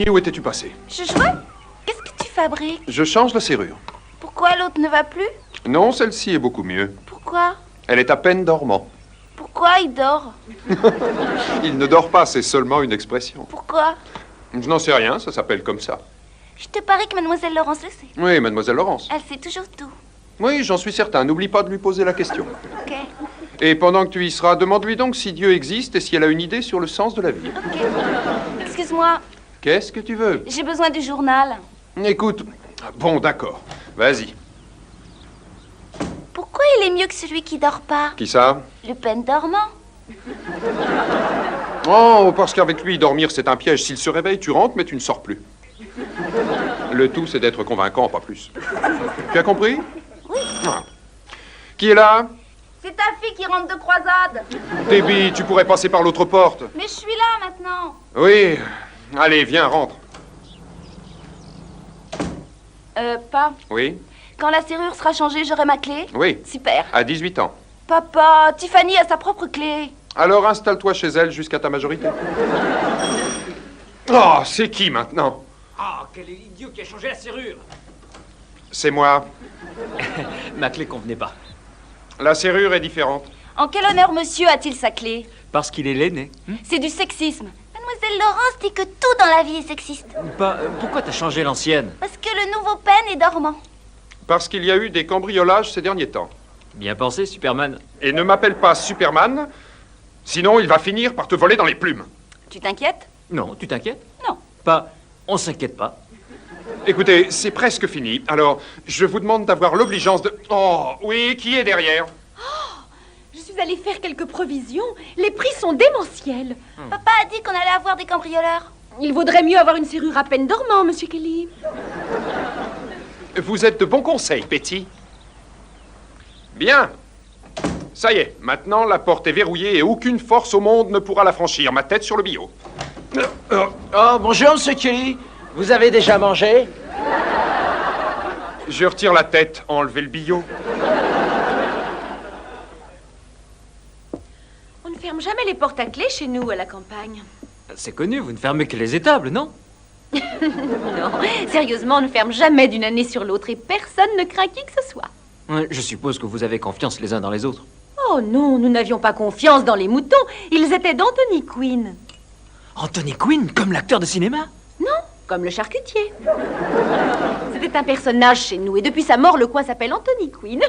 Où étais-tu passé? Je jouais? Qu'est-ce que tu fabriques? Je change la serrure. Pourquoi l'autre ne va plus? Non, celle-ci est beaucoup mieux. Pourquoi? Elle est à peine dormant. Pourquoi il dort? Il ne dort pas, c'est seulement une expression. Pourquoi? Je n'en sais rien, ça s'appelle comme ça. Je te parie que mademoiselle Laurence le sait. Oui, mademoiselle Laurence. Elle sait toujours tout. Oui, j'en suis certain. N'oublie pas de lui poser la question. Ok. Et pendant que tu y seras, demande-lui donc si Dieu existe et si elle a une idée sur le sens de la vie. Ok. Excuse-moi, Qu'est-ce que tu veux? j'ai besoin du journal. Écoute, bon, d'accord. Vas-y. Pourquoi il est mieux que celui qui dort pas? Qui ça? Le peine dormant. Oh, parce qu'avec lui, dormir, c'est un piège. S'il se réveille, tu rentres, mais tu ne sors plus. Le tout, c'est d'être convaincant, pas plus. Tu as compris? Oui. Ah. Qui est là? C'est ta fille qui rentre de croisade. Déby, tu pourrais passer par l'autre porte. Mais je suis là maintenant. Oui. Allez, viens, rentre. Pas. Oui? Quand la serrure sera changée, j'aurai ma clé? Oui. Super. À 18 ans. Papa, Tiffany a sa propre clé. Alors installe-toi chez elle jusqu'à ta majorité. Oh, c'est qui maintenant? Ah, quel est l'idiot qui a changé la serrure? C'est moi. Ma clé convenait pas. La serrure est différente. En quel honneur monsieur a-t-il sa clé? Parce qu'il est l'aîné. C'est du sexisme. Mademoiselle Laurence dit que tout dans la vie est sexiste. Pourquoi t'as changé l'ancienne? Parce que le nouveau peine est dormant. Parce qu'il y a eu des cambriolages ces derniers temps. Bien pensé, Superman. Et ne m'appelle pas Superman, sinon il va finir par te voler dans les plumes. Tu t'inquiètes? Non, tu t'inquiètes? Non. Pas. On s'inquiète pas. Écoutez, c'est presque fini. Alors, je vous demande d'avoir l'obligeance de... Oh, oui, qui est derrière? Je suis allée faire quelques provisions. Les prix sont démentiels. Papa a dit qu'on allait avoir des cambrioleurs. Il vaudrait mieux avoir une serrure à peine dormant, monsieur Kelly. Vous êtes de bons conseils, Betty. Bien. Ça y est, maintenant la porte est verrouillée et aucune force au monde ne pourra la franchir. Ma tête sur le billot. Oh, bonjour, monsieur Kelly. Vous avez déjà mangé? Je retire la tête, enlevez le billot. On ne ferme jamais les portes à clé chez nous, à la campagne. C'est connu, vous ne fermez que les étables, non? Non, sérieusement, on ne ferme jamais d'une année sur l'autre et personne ne craint qui que ce soit. Je suppose que vous avez confiance les uns dans les autres. Oh non, nous n'avions pas confiance dans les moutons. Ils étaient d'Anthony Quinn. Anthony Quinn, comme l'acteur de cinéma? Non, comme le charcutier. C'était un personnage chez nous et depuis sa mort, le coin s'appelle Anthony Quinn.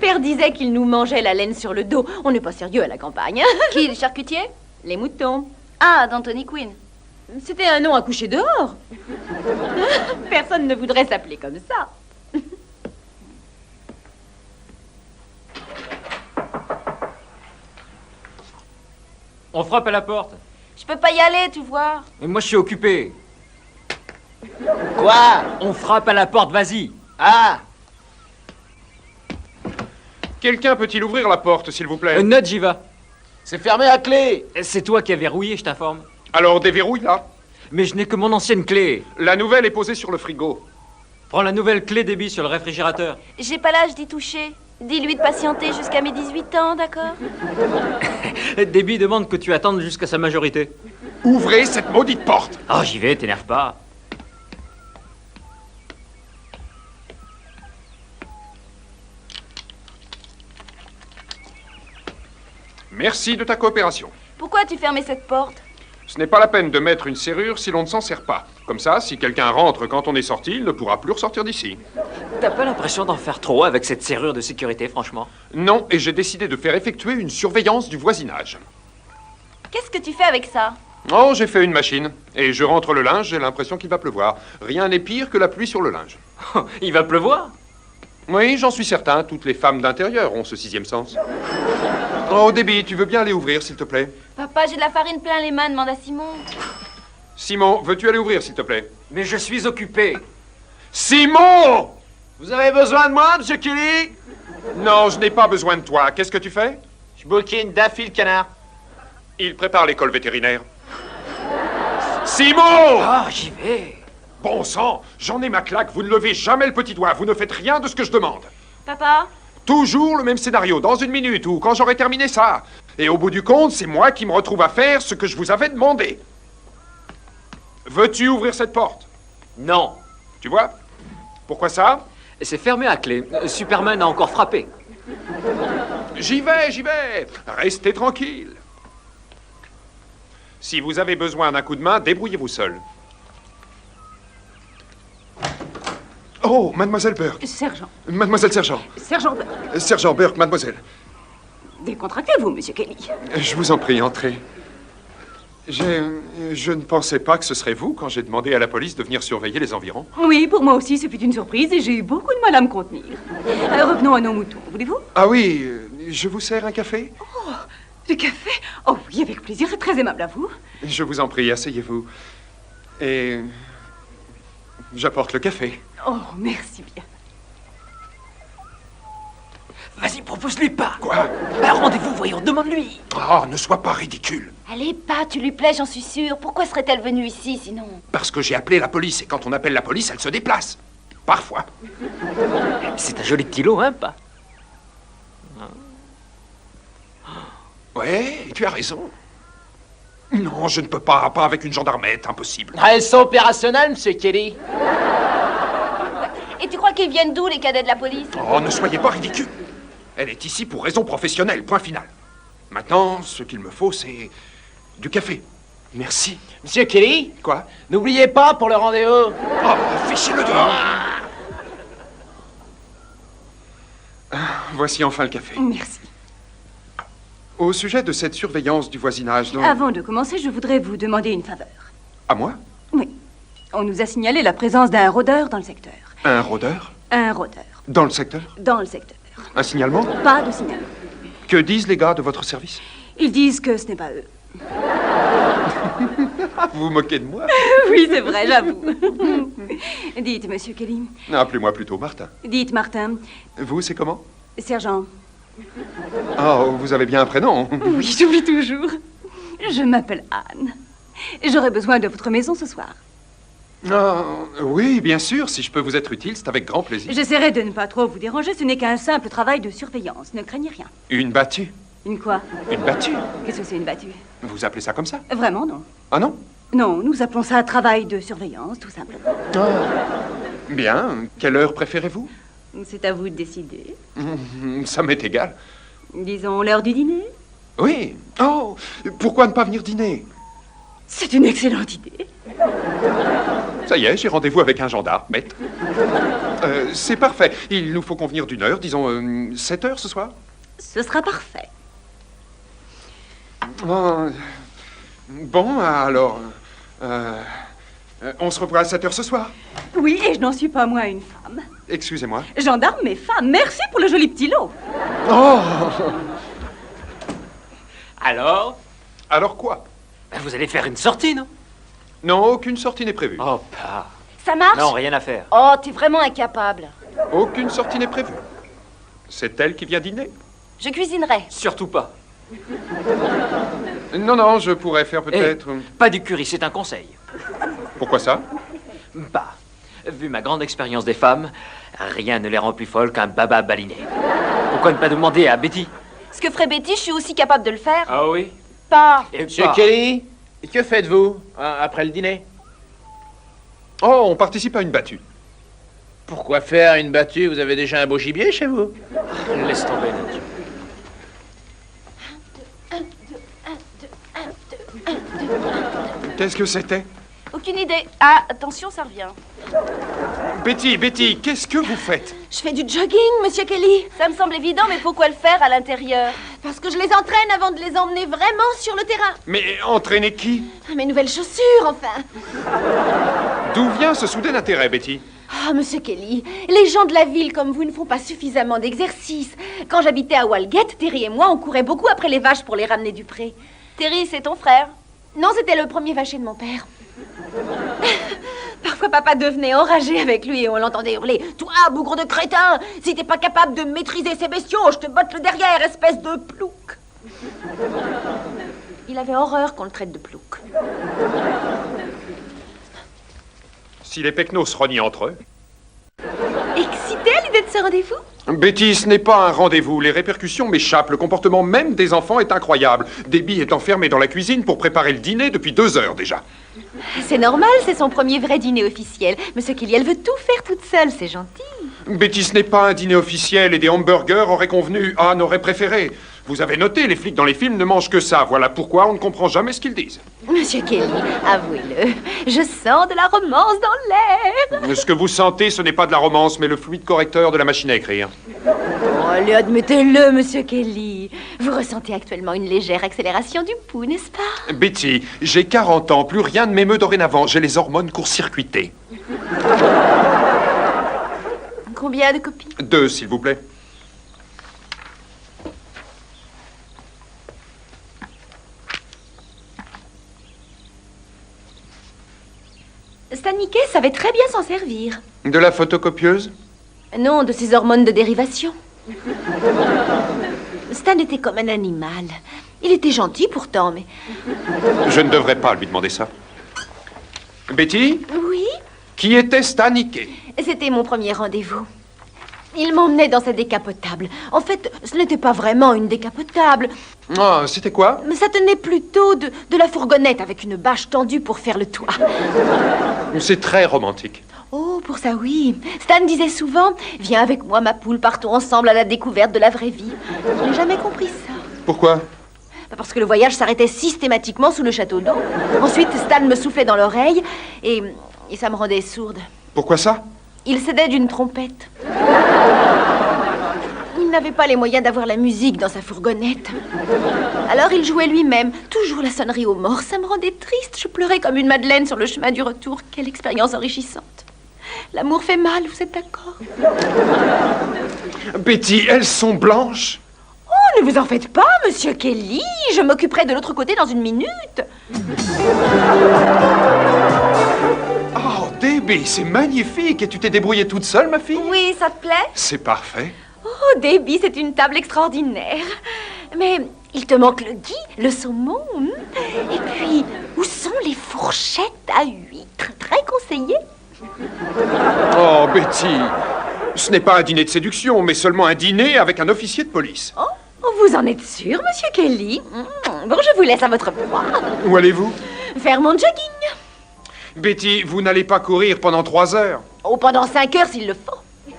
Père disait qu'il nous mangeait la laine sur le dos. On n'est pas sérieux à la campagne. Qui, le charcutier? Les moutons. Ah, d'Anthony Quinn. C'était un nom à coucher dehors. Personne ne voudrait s'appeler comme ça. On frappe à la porte. Je peux pas y aller, tu vois. Mais moi, je suis occupé. Quoi? On frappe à la porte, vas-y. Ah! Quelqu'un peut-il ouvrir la porte, s'il vous plaît? Note, j'y va. C'est fermé à clé. C'est toi qui as verrouillé, je t'informe. Alors déverrouille-la. Mais je n'ai que mon ancienne clé. La nouvelle est posée sur le frigo. Prends la nouvelle clé Déby sur le réfrigérateur. J'ai pas l'âge d'y toucher. Dis-lui de patienter jusqu'à mes 18 ans, d'accord? Déby demande que tu attendes jusqu'à sa majorité. Ouvrez cette maudite porte! Oh, j'y vais, t'énerve pas. Merci de ta coopération. Pourquoi tu fermais cette porte? Ce n'est pas la peine de mettre une serrure si l'on ne s'en sert pas. Comme ça, si quelqu'un rentre quand on est sorti, il ne pourra plus ressortir d'ici. T'as pas l'impression d'en faire trop avec cette serrure de sécurité, franchement? Non, et j'ai décidé de faire effectuer une surveillance du voisinage. Qu'est-ce que tu fais avec ça? Oh, j'ai fait une machine. Et je rentre le linge, j'ai l'impression qu'il va pleuvoir. Rien n'est pire que la pluie sur le linge. Il va pleuvoir? Oui, j'en suis certain. Toutes les femmes d'intérieur ont ce sixième sens. Oh, Déby, tu veux bien aller ouvrir, s'il te plaît? Papa, j'ai de la farine plein les mains, demande à Simon. Simon, veux-tu aller ouvrir, s'il te plaît? Mais je suis occupé. Simon! Vous avez besoin de moi, monsieur Kelly? Non, je n'ai pas besoin de toi. Qu'est-ce que tu fais? Je bouquine Daffy le canard. Il prépare l'école vétérinaire. Simon! Ah, j'y vais. Bon sang, j'en ai ma claque. Vous ne levez jamais le petit doigt. Vous ne faites rien de ce que je demande. Papa? Toujours le même scénario, dans une minute ou quand j'aurai terminé ça. Et au bout du compte, c'est moi qui me retrouve à faire ce que je vous avais demandé. Veux-tu ouvrir cette porte? Non. Tu vois? Pourquoi ça? C'est fermé à clé. Superman a encore frappé. J'y vais, j'y vais. Restez tranquille. Si vous avez besoin d'un coup de main, débrouillez-vous seul. Oh, mademoiselle Burke. Sergent. Mademoiselle Sergent. Sergent Burke. Sergent Burke, mademoiselle. Décontractez-vous, monsieur Kelly. Je vous en prie, entrez. Je ne pensais pas que ce serait vous quand j'ai demandé à la police de venir surveiller les environs. Oui, pour moi aussi, ce fut une surprise et j'ai eu beaucoup de mal à me contenir. Revenons à nos moutons, voulez-vous? Ah oui, je vous sers un café? Oh, du café? Oh oui, avec plaisir, c'est très aimable à vous. Je vous en prie, asseyez-vous. Et j'apporte le café. Oh, merci bien. Vas-y, propose-lui pas. Quoi? Un rendez-vous, voyons, demande-lui. Oh, ne sois pas ridicule. Allez, pas, tu lui plais, j'en suis sûre. Pourquoi serait-elle venue ici, sinon? Parce que j'ai appelé la police, et quand on appelle la police, elle se déplace. Parfois. C'est un joli petit lot, hein, pas? Ouais, tu as raison. Non, je ne peux pas avec une gendarmette, impossible. Elles sont opérationnelles, monsieur Kelly. Et tu crois qu'ils viennent d'où, les cadets de la police? Oh, ne soyez pas ridicule. Elle est ici pour raison professionnelle, point final. Maintenant, ce qu'il me faut, c'est du café. Merci. Monsieur Kelly, Quoi? n'oubliez pas pour le rendez-vous. Oh, fichez-le dehors. Voici enfin le café. Merci. Au sujet de cette surveillance du voisinage, donc... Avant de commencer, je voudrais vous demander une faveur. À moi? Oui. On nous a signalé la présence d'un rôdeur dans le secteur. Un rôdeur? Un rôdeur. Dans le secteur? Dans le secteur. Un signalement? Pas de signal. Que disent les gars de votre service? Ils disent que ce n'est pas eux. Vous vous moquez de moi? Oui, c'est vrai, j'avoue. Dites, monsieur Kelly. Appelez-moi plutôt Martin. Dites, Martin. Vous, c'est comment? Sergent. Oh, vous avez bien un prénom. Oui, j'oublie toujours. Je m'appelle Anne. J'aurais besoin de votre maison ce soir. Ah, oui, bien sûr, si je peux vous être utile, c'est avec grand plaisir. J'essaierai de ne pas trop vous déranger, ce n'est qu'un simple travail de surveillance. Ne craignez rien. Une battue? Une quoi? Une battue? Qu'est-ce que c'est une battue? Vous appelez ça comme ça? Vraiment, non. Ah non? Non, nous appelons ça travail de surveillance, tout simplement. Bien, quelle heure préférez-vous? C'est à vous de décider. Ça m'est égal. Disons l'heure du dîner. Oui. Oh, pourquoi ne pas venir dîner? C'est une excellente idée. Ça y est, j'ai rendez-vous avec un gendarme, bête. C'est parfait. Il nous faut convenir d'une heure, disons 7 heures ce soir. Ce sera parfait. Oh, bon, alors... on se revoit à 7 heures ce soir. Oui, et je n'en suis pas moins une femme. Excusez-moi. Gendarme mais femme, merci pour le joli petit lot. Oh! Alors quoi? Ben, vous allez faire une sortie, non? Non, aucune sortie n'est prévue. Oh, pas. Ça marche? Non, rien à faire. Oh, t'es vraiment incapable. Aucune sortie n'est prévue. C'est elle qui vient dîner. Je cuisinerai. Surtout pas. Non, je pourrais faire peut-être... Pas du curry, c'est un conseil. Pourquoi ça? Bah, vu ma grande expérience des femmes, rien ne les rend plus folles qu'un baba baliné. Pourquoi ne pas demander à Betty? Ce que ferait Betty, je suis aussi capable de le faire. Ah oui? Pas. Et Monsieur pas. Kelly, que faites-vous après le dîner? Oh, on participe à une battue. Pourquoi faire une battue? Vous avez déjà un beau gibier chez vous? Laisse tomber, Nadia. Qu'est-ce que c'était? Aucune idée. Ah, attention, ça revient. Betty, qu'est-ce que vous faites? Je fais du jogging, monsieur Kelly. Ça me semble évident, mais pourquoi le faire à l'intérieur? Parce que je les entraîne avant de les emmener vraiment sur le terrain. Mais entraîner qui? Mes nouvelles chaussures, enfin. D'où vient ce soudain intérêt, Betty? Ah, monsieur Kelly, les gens de la ville comme vous ne font pas suffisamment d'exercice. Quand j'habitais à Walgett, Terry et moi, on courait beaucoup après les vaches pour les ramener du pré. Terry, c'est ton frère? Non, c'était le premier vacher de mon père. Parfois, papa devenait enragé avec lui et on l'entendait hurler. « Toi, bougre de crétin, si t'es pas capable de maîtriser ces bestiaux, je te botte le derrière, espèce de plouc !» Il avait horreur qu'on le traite de plouc. Si les pecnos se renient entre eux... Excité à l'idée de ce rendez-vous? Betty, ce n'est pas un rendez-vous. Les répercussions m'échappent. Le comportement même des enfants est incroyable. Debbie est enfermée dans la cuisine pour préparer le dîner depuis 2 heures déjà. C'est normal, c'est son premier vrai dîner officiel. Monsieur Kelly, elle veut tout faire toute seule, c'est gentil. Betty, ce n'est pas un dîner officiel et des hamburgers auraient convenu. Anne aurait préféré. Vous avez noté, les flics dans les films ne mangent que ça. Voilà pourquoi on ne comprend jamais ce qu'ils disent. Monsieur Kelly, avouez-le, je sens de la romance dans l'air. Ce que vous sentez, ce n'est pas de la romance, mais le fluide correcteur de la machine à écrire. Oh, allez, admettez-le, Monsieur Kelly. Vous ressentez actuellement une légère accélération du pouls, n'est-ce pas? Betty, j'ai 40 ans, plus rien ne m'émeut dorénavant. J'ai les hormones court-circuitées. Combien de copies? 2, s'il vous plaît. Staniquet savait très bien s'en servir. De la photocopieuse? Non, de ses hormones de dérivation. Stan était comme un animal. Il était gentil pourtant, mais... Je ne devrais pas lui demander ça. Betty, Oui? qui était Staniquet? C'était mon premier rendez-vous. Il m'emmenait dans sa décapotable. En fait, ce n'était pas vraiment une décapotable. Ah, c'était quoi? Mais ça tenait plutôt de la fourgonnette avec une bâche tendue pour faire le toit. C'est très romantique. Oh, pour ça, oui. Stan disait souvent, « Viens avec moi, ma poule, partons ensemble à la découverte de la vraie vie. » Je n'ai jamais compris ça. Pourquoi? Parce que le voyage s'arrêtait systématiquement sous le château d'eau. Ensuite, Stan me soufflait dans l'oreille et ça me rendait sourde. Pourquoi ça? Il s'aidait d'une trompette. Il n'avait pas les moyens d'avoir la musique dans sa fourgonnette. Alors il jouait lui-même, toujours la sonnerie aux morts. Ça me rendait triste. Je pleurais comme une madeleine sur le chemin du retour. Quelle expérience enrichissante. L'amour fait mal, vous êtes d'accord? Betty, elles sont blanches? Oh, ne vous en faites pas, Monsieur Kelly. Je m'occuperai de l'autre côté dans une minute. Oh, Debbie, c'est magnifique. Et tu t'es débrouillée toute seule, ma fille? Oui, ça te plaît? C'est parfait. Oh, Debbie, c'est une table extraordinaire. Mais il te manque le gui, le saumon. Et puis, où sont les fourchettes à huîtres? Très conseillées. Oh, Betty, ce n'est pas un dîner de séduction, mais seulement un dîner avec un officier de police. Oh, vous en êtes sûr, Monsieur Kelly? Bon, je vous laisse à votre proie. Où allez-vous? Faire mon jogging. Betty, vous n'allez pas courir pendant 3 heures. Oh, pendant 5 heures s'il le faut.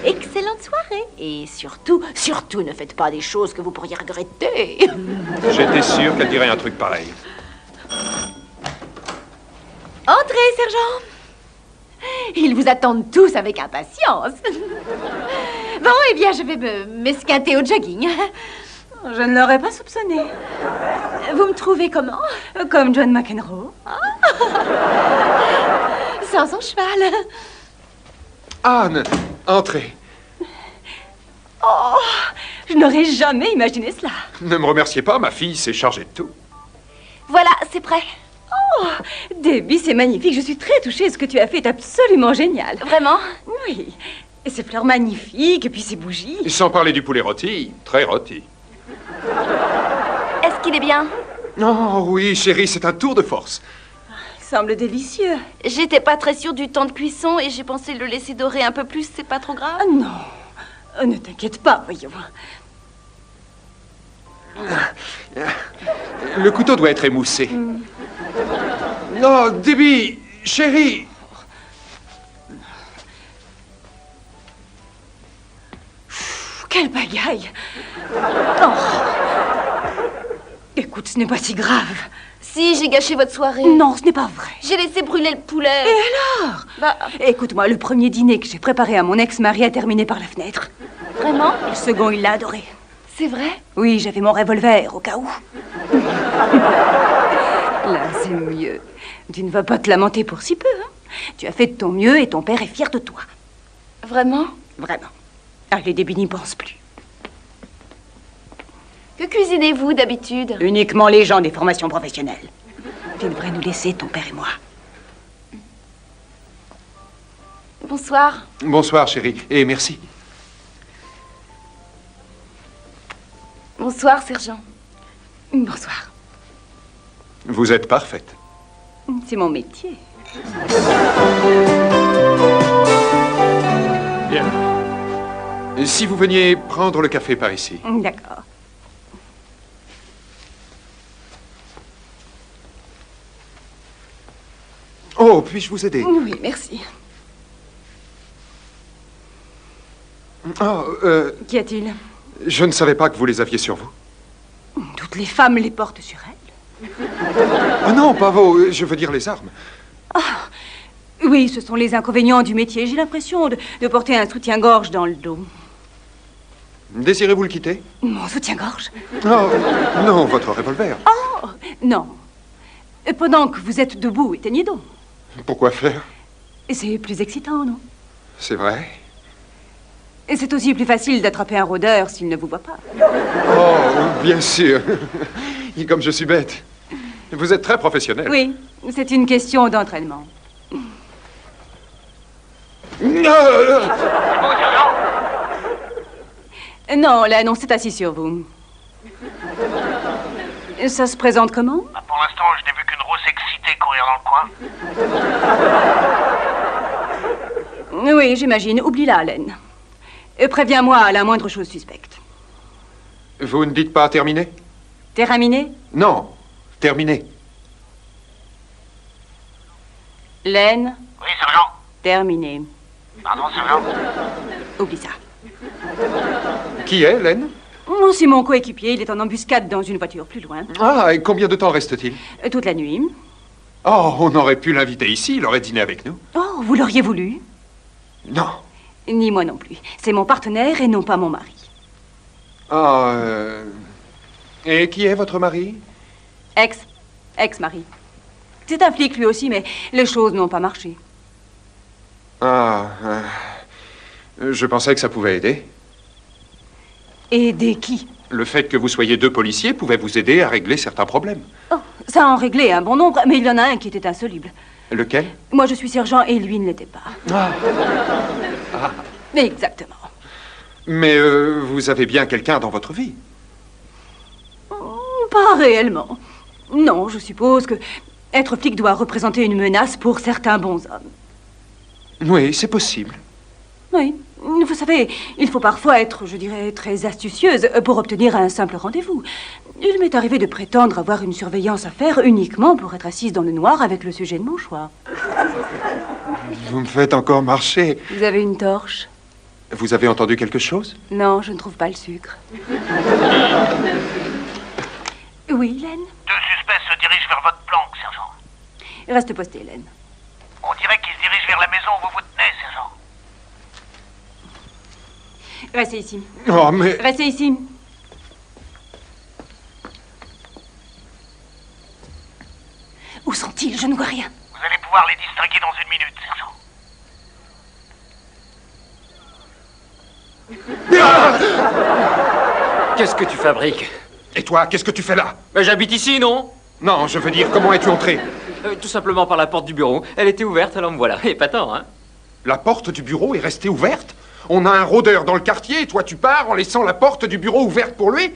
Excellente soirée. Et surtout, ne faites pas des choses que vous pourriez regretter. J'étais sûr qu'elle dirait un truc pareil. Entrez, sergent. Ils vous attendent tous avec impatience. Bon, eh bien, je vais m'esquinter au jogging. Je ne l'aurais pas soupçonné. Vous me trouvez comment? Comme John McEnroe. Sans son cheval. Anne, entrez. Oh, je n'aurais jamais imaginé cela. Ne me remerciez pas, ma fille s'est chargée de tout. Voilà, c'est prêt. Oh, Debbie, c'est magnifique. Je suis très touchée. Ce que tu as fait est absolument génial. Vraiment? Oui. Et ces fleurs magnifiques, et puis ces bougies. Sans parler du poulet rôti, très rôti. Est-ce qu'il est bien? Oh oui, chérie, c'est un tour de force. Il semble délicieux. J'étais pas très sûre du temps de cuisson et j'ai pensé le laisser dorer un peu plus, c'est pas trop grave? Ah non. Ne t'inquiète pas, voyons. Le couteau doit être émoussé. Non, Debbie, chérie. Quelle bagaille. Oh. Écoute, ce n'est pas si grave. Si, j'ai gâché votre soirée. Non, ce n'est pas vrai. J'ai laissé brûler le poulet. Et alors? Bah, Écoute-moi, le premier dîner que j'ai préparé à mon ex-mari a terminé par la fenêtre. vraiment? Et le second, il l'a adoré. C'est vrai? Oui, j'avais mon revolver, au cas où. Là, c'est mieux. Tu ne vas pas te lamenter pour si peu, hein? Tu as fait de ton mieux et ton père est fier de toi. Vraiment? Vraiment. Allez, Debbie n'y pense plus. Que cuisinez-vous d'habitude? Uniquement les gens des formations professionnelles. Tu devrais nous laisser, ton père et moi. Bonsoir. Bonsoir, chérie, et merci. Bonsoir, sergent. Bonsoir. Vous êtes parfaite. C'est mon métier. Bien. Si vous veniez prendre le café par ici. D'accord. Oh, puis-je vous aider? Oui, merci. Oh, Qu'y a-t-il? je ne savais pas que vous les aviez sur vous. Toutes les femmes les portent sur elles. Oh non, pas vous, je veux dire les armes. Oui, ce sont les inconvénients du métier. J'ai l'impression de porter un soutien-gorge dans le dos. Désirez-vous le quitter? Mon soutien-gorge? Oh, non, votre revolver. Oh, non. Pendant que vous êtes debout, éteignez donc. Pourquoi faire? C'est plus excitant, non? C'est vrai. Et c'est aussi plus facile d'attraper un rôdeur s'il ne vous voit pas. Oh, bien sûr. Et comme je suis bête. Vous êtes très professionnel. Oui, c'est une question d'entraînement. Non, l'annonce est assis sur vous. Ça se présente comment? Bah, pour l'instant, je n'ai vu qu'une grosse excitée courir dans le coin. Oui, j'imagine. Oublie-la, Allen. Préviens-moi à la moindre chose suspecte. Vous ne dites pas terminé? Terminé? Non, terminé. Len, Oui, sergent. terminé. Pardon, sergent. Oublie ça. Qui est, Len? Oh, c'est mon coéquipier. Il est en embuscade dans une voiture plus loin. Ah, et combien de temps reste-t-il? Toute la nuit. Oh, on aurait pu l'inviter ici, il aurait dîné avec nous. Oh, vous l'auriez voulu? Non. Ni moi non plus. C'est mon partenaire et non pas mon mari. Ah, et qui est votre mari? Ex-mari. C'est un flic lui aussi, mais les choses n'ont pas marché. Ah, je pensais que ça pouvait aider. Aider qui? Le fait que vous soyez deux policiers pouvait vous aider à régler certains problèmes. Oh, ça en réglait un bon nombre, mais il y en a un qui était insoluble. Lequel? Moi, je suis sergent et lui ne l'était pas. Exactement. Mais vous avez bien quelqu'un dans votre vie. Pas réellement. Non, je suppose que être flic doit représenter une menace pour certains bons hommes. Oui, c'est possible. Oui. Vous savez, il faut parfois être, je dirais, très astucieuse pour obtenir un simple rendez-vous. Il m'est arrivé de prétendre avoir une surveillance à faire uniquement pour être assise dans le noir avec le sujet de mon choix. Vous me faites encore marcher. Vous avez une torche? Vous avez entendu quelque chose? Non, je ne trouve pas le sucre. Oui, Len? Deux suspects se dirigent vers votre planque, sergent. Reste posté, Len. On dirait qu'ils se dirigent vers la maison où vous vous tenez, sergent. Restez ici. Oh, mais... Restez ici. Où sont-ils? Je ne vois rien. Vous allez pouvoir les distinguer dans une minute, sergent. Qu'est-ce que tu fabriques? Et toi, qu'est-ce que tu fais là? J'habite ici, non? Non, je veux dire, comment es-tu entré? Tout simplement par la porte du bureau. Elle était ouverte, alors me voilà. Épatant, hein? La porte du bureau est restée ouverte? On a un rôdeur dans le quartier et toi tu pars en laissant la porte du bureau ouverte pour lui?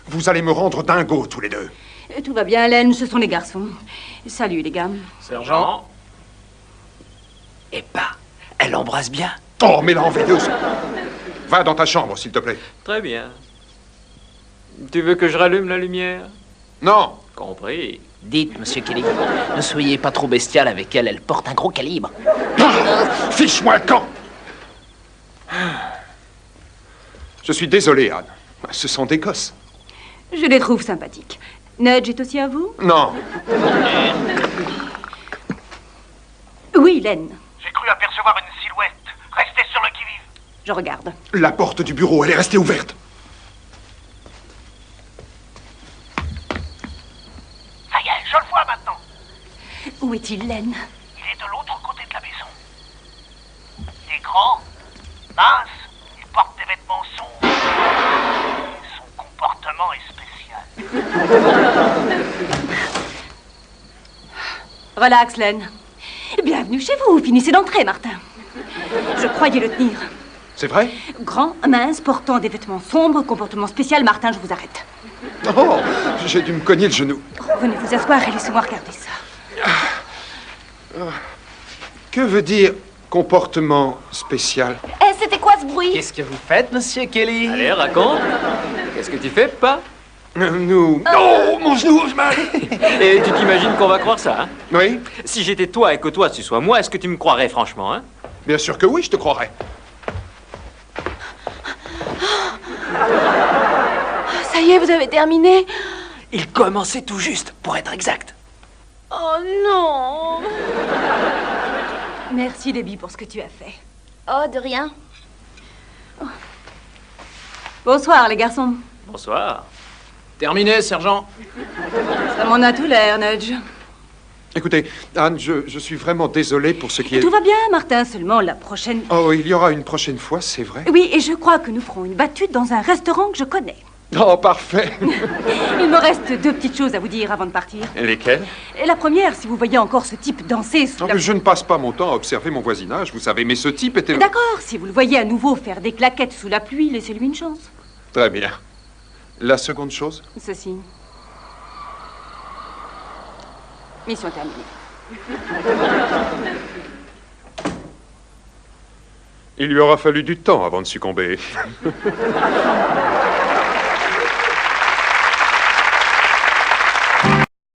Vous allez me rendre dingo tous les deux. Tout va bien, Len, ce sont les garçons. Salut, les gars. Sergent? Eh ben, elle embrasse bien. Oh, mais la en veilleuse. Va dans ta chambre, s'il te plaît. Très bien. Tu veux que je rallume la lumière? Non. Compris. Dites, monsieur Kelly, ne soyez pas trop bestial avec elle, elle porte un gros calibre. Fiche-moi le camp. Je suis désolé, Anne. Ce sont des gosses. Je les trouve sympathiques. Nudge est aussi à vous? Non. Oui, Len. J'ai cru apercevoir une silhouette. Restez sur le qui-vive. Je regarde. La porte du bureau, elle est restée ouverte. Ça y est, je le vois maintenant. Où est-il, Len? Il est de l'autre côté de la maison. Il est grand, mince, il porte des vêtements sombres. Son comportement est spécial. Relax, Len. Bienvenue chez vous. Finissez d'entrer, Martin. Je croyais le tenir. C'est vrai? Grand, mince, portant des vêtements sombres, comportement spécial. Martin, je vous arrête. Oh, j'ai dû me cogner le genou. Venez vous asseoir et laissez-moi regarder ça. Que veut dire comportement spécial? C'était quoi ce bruit? Qu'est-ce que vous faites, monsieur Kelly? Allez, raconte. Qu'est-ce que tu fais, pas? Nous... Oh, mon genou, je mal. Et tu t'imagines qu'on va croire ça, hein? Oui, Si j'étais toi et que toi tu sois moi, est-ce que tu me croirais franchement, hein? bien sûr que oui, je te croirais. Ça y est, vous avez terminé? Il commençait tout juste, pour être exact. Oh non! Merci, Debbie, pour ce que tu as fait. Oh, de rien. Bonsoir, les garçons. Bonsoir. Terminé, sergent. Ça m'en a tout l'air, Nudge. Écoutez, Anne, je suis vraiment désolé pour ce qui est... Tout va bien, Martin, seulement la prochaine... Oh, il y aura une prochaine fois, c'est vrai. Oui, et je crois que nous ferons une battue dans un restaurant que je connais. Oh, parfait. Il me reste 2 petites choses à vous dire avant de partir. Lesquelles? Et la première, si vous voyez encore ce type danser sous Non, la... mais je ne passe pas mon temps à observer mon voisinage, vous savez, mais ce type était... D'accord, si vous le voyez à nouveau faire des claquettes sous la pluie, laissez-lui une chance. Très bien. La seconde chose? Ceci. Mission terminée. Il lui aura fallu du temps avant de succomber.